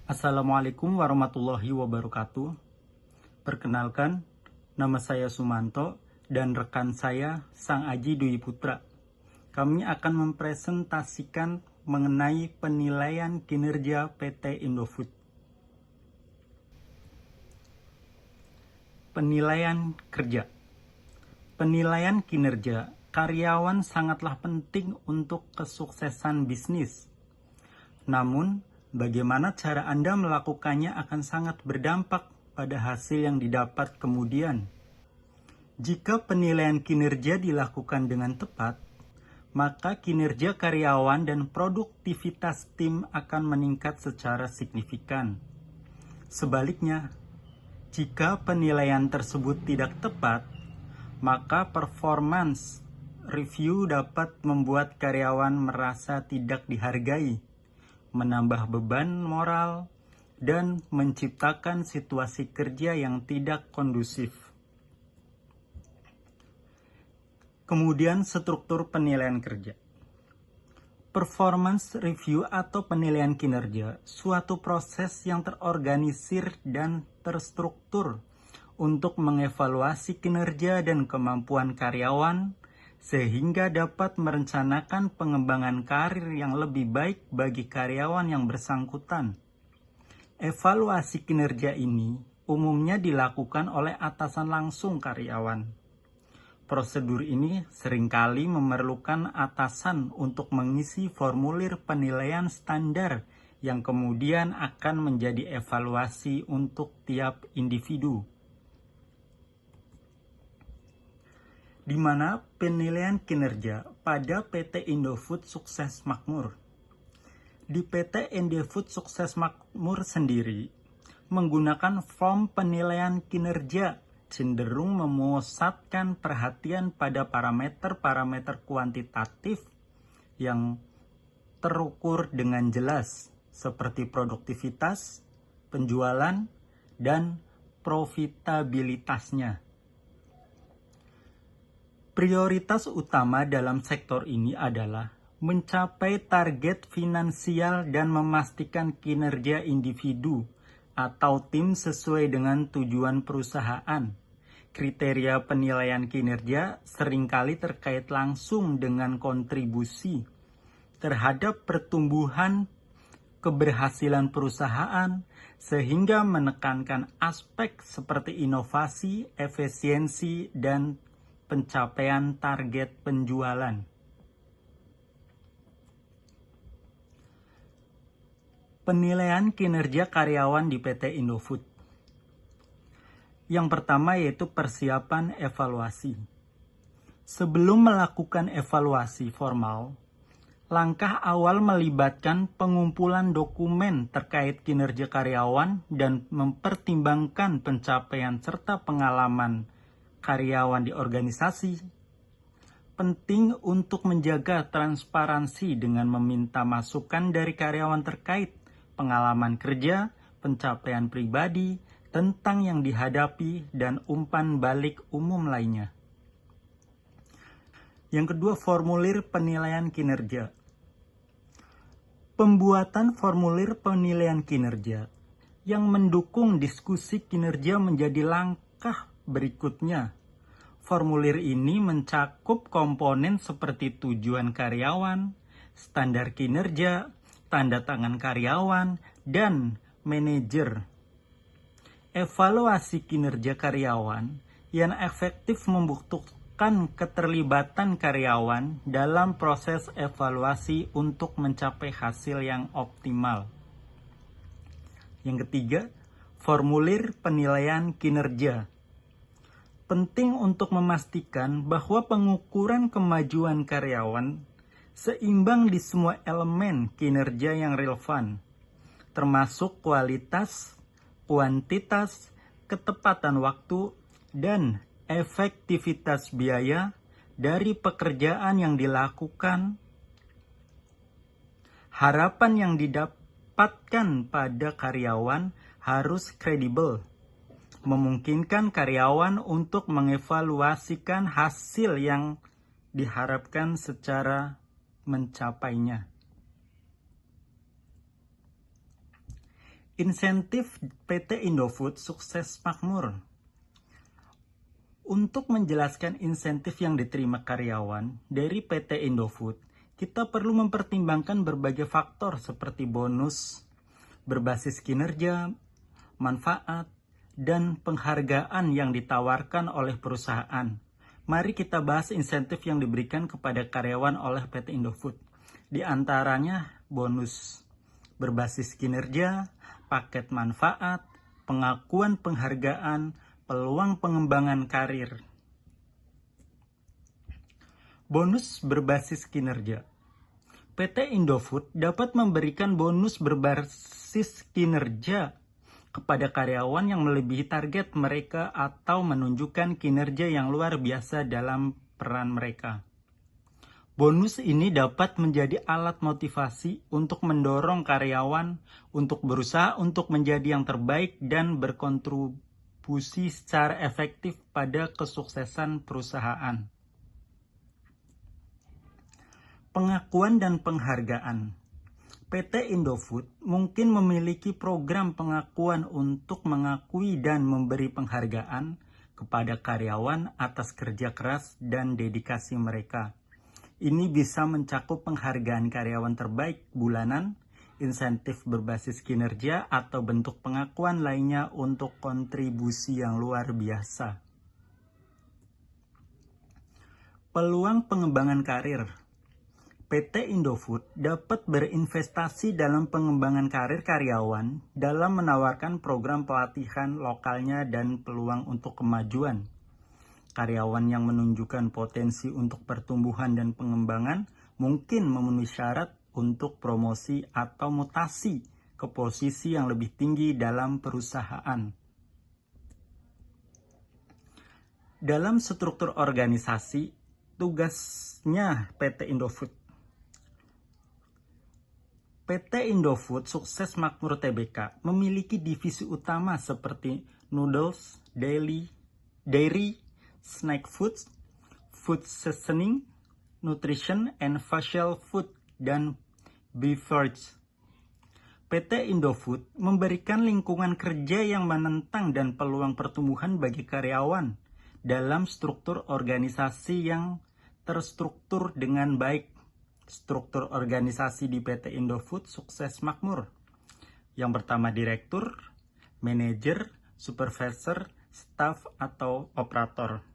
Assalamualaikum warahmatullahi wabarakatuh. Perkenalkan, nama saya Sumanto dan rekan saya Sang Aji Dwi Putra. Kami akan mempresentasikan mengenai penilaian kinerja PT Indofood. Penilaian kerja. Penilaian kinerja karyawan sangatlah penting untuk kesuksesan bisnis. Namun, bagaimana cara Anda melakukannya akan sangat berdampak pada hasil yang didapat kemudian. Jika penilaian kinerja dilakukan dengan tepat, maka kinerja karyawan dan produktivitas tim akan meningkat secara signifikan. Sebaliknya, jika penilaian tersebut tidak tepat, maka performance review dapat membuat karyawan merasa tidak dihargai, menambah beban moral, dan menciptakan situasi kerja yang tidak kondusif. Kemudian struktur penilaian kerja. Performance review atau penilaian kinerja, suatu proses yang terorganisir dan terstruktur untuk mengevaluasi kinerja dan kemampuan karyawan, sehingga dapat merencanakan pengembangan karir yang lebih baik bagi karyawan yang bersangkutan. Evaluasi kinerja ini umumnya dilakukan oleh atasan langsung karyawan. Prosedur ini seringkali memerlukan atasan untuk mengisi formulir penilaian standar yang kemudian akan menjadi evaluasi untuk tiap individu. Di mana penilaian kinerja pada PT Indofood Sukses Makmur. Di PT Indofood Sukses Makmur sendiri, menggunakan form penilaian kinerja cenderung memusatkan perhatian pada parameter-parameter kuantitatif yang terukur dengan jelas, seperti produktivitas, penjualan, dan profitabilitasnya. Prioritas utama dalam sektor ini adalah mencapai target finansial dan memastikan kinerja individu atau tim sesuai dengan tujuan perusahaan. Kriteria penilaian kinerja seringkali terkait langsung dengan kontribusi terhadap pertumbuhan keberhasilan perusahaan, sehingga menekankan aspek seperti inovasi, efisiensi, dan pencapaian target penjualan. Penilaian kinerja karyawan di PT Indofood. Yang pertama yaitu persiapan evaluasi. Sebelum melakukan evaluasi formal, langkah awal melibatkan pengumpulan dokumen terkait kinerja karyawan dan mempertimbangkan pencapaian serta pengalaman karyawan di organisasi. Penting untuk menjaga transparansi dengan meminta masukan dari karyawan terkait pengalaman kerja, pencapaian pribadi, tentang yang dihadapi, dan umpan balik umum lainnya. Yang kedua, formulir penilaian kinerja. Pembuatan formulir penilaian kinerja yang mendukung diskusi kinerja menjadi langkah berikutnya. Formulir ini mencakup komponen seperti tujuan karyawan, standar kinerja, tanda tangan karyawan, dan manajer. Evaluasi kinerja karyawan yang efektif membutuhkan keterlibatan karyawan dalam proses evaluasi untuk mencapai hasil yang optimal. Yang ketiga, formulir penilaian kinerja. Penting untuk memastikan bahwa pengukuran kemajuan karyawan seimbang di semua elemen kinerja yang relevan, termasuk kualitas, kuantitas, ketepatan waktu, dan efektivitas biaya dari pekerjaan yang dilakukan. Harapan yang didapatkan pada karyawan harus kredibel, memungkinkan karyawan untuk mengevaluasikan hasil yang diharapkan secara mencapainya. Insentif PT Indofood Sukses Makmur. Untuk menjelaskan insentif yang diterima karyawan dari PT Indofood, kita perlu mempertimbangkan berbagai faktor seperti bonus, berbasis kinerja, manfaat, dan penghargaan yang ditawarkan oleh perusahaan. Mari kita bahas insentif yang diberikan kepada karyawan oleh PT Indofood. Di antaranya bonus berbasis kinerja, paket manfaat, pengakuan penghargaan, peluang pengembangan karir. Bonus berbasis kinerja. PT Indofood dapat memberikan bonus berbasis kinerja kepada karyawan yang melebihi target mereka atau menunjukkan kinerja yang luar biasa dalam peran mereka. Bonus ini dapat menjadi alat motivasi untuk mendorong karyawan untuk berusaha untuk menjadi yang terbaik dan berkontribusi secara efektif pada kesuksesan perusahaan. Pengakuan dan penghargaan. PT Indofood mungkin memiliki program pengakuan untuk mengakui dan memberi penghargaan kepada karyawan atas kerja keras dan dedikasi mereka. Ini bisa mencakup penghargaan karyawan terbaik bulanan, insentif berbasis kinerja, atau bentuk pengakuan lainnya untuk kontribusi yang luar biasa. Peluang pengembangan karir. PT Indofood dapat berinvestasi dalam pengembangan karir karyawan dalam menawarkan program pelatihan lokalnya dan peluang untuk kemajuan. Karyawan yang menunjukkan potensi untuk pertumbuhan dan pengembangan mungkin memenuhi syarat untuk promosi atau mutasi ke posisi yang lebih tinggi dalam perusahaan. Dalam struktur organisasi, tugasnya PT Indofood. PT Indofood Sukses Makmur Tbk memiliki divisi utama seperti noodles, dairy, snack foods, food seasoning, nutrition and facial food, dan beverage. PT Indofood memberikan lingkungan kerja yang menentang dan peluang pertumbuhan bagi karyawan dalam struktur organisasi yang terstruktur dengan baik. Struktur organisasi di PT Indofood Sukses Makmur. Yang pertama direktur, manajer, supervisor, staf atau operator.